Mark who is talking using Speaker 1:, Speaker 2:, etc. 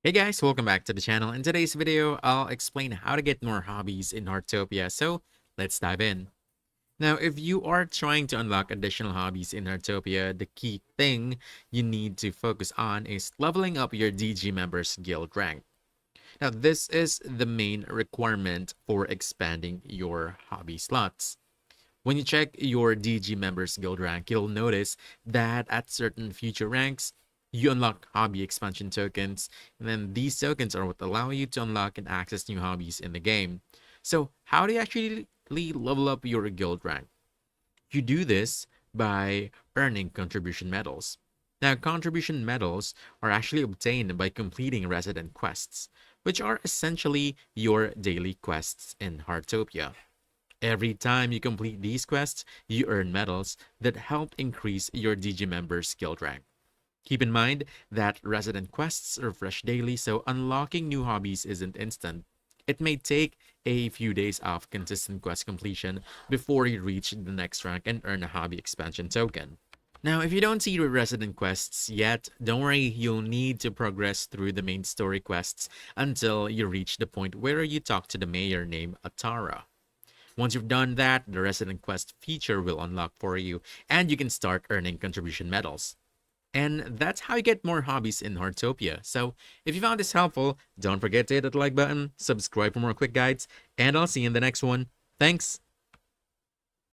Speaker 1: Hey guys, welcome back to the channel. In today's video, I'll explain how to get more hobbies in Heartopia. So let's dive in. Now, if you are trying to unlock additional hobbies in Heartopia, the key thing you need to focus on is leveling up your DG members guild rank. Now, this is the main requirement for expanding your hobby slots. When you check your DG members guild rank, you'll notice that at certain future ranks, you unlock hobby expansion tokens, and then these tokens are what allow you to unlock and access new hobbies in the game. So, how do you actually level up your guild rank? You do this by earning contribution medals. Now, contribution medals are actually obtained by completing resident quests, which are essentially your daily quests in Heartopia. Every time you complete these quests, you earn medals that help increase your DG member's guild rank. Keep in mind that resident quests refresh daily, so unlocking new hobbies isn't instant. It may take a few days of consistent quest completion before you reach the next rank and earn a hobby expansion token. Now, if you don't see your resident quests yet, don't worry, you'll need to progress through the main story quests until you reach the point where you talk to the mayor named Atara. Once you've done that, the Resident Quest feature will unlock for you, and you can start earning contribution medals. And that's how you get more hobbies in Heartopia. So, if you found this helpful, don't forget to hit that like button, subscribe for more quick guides, and I'll see you in the next one. Thanks!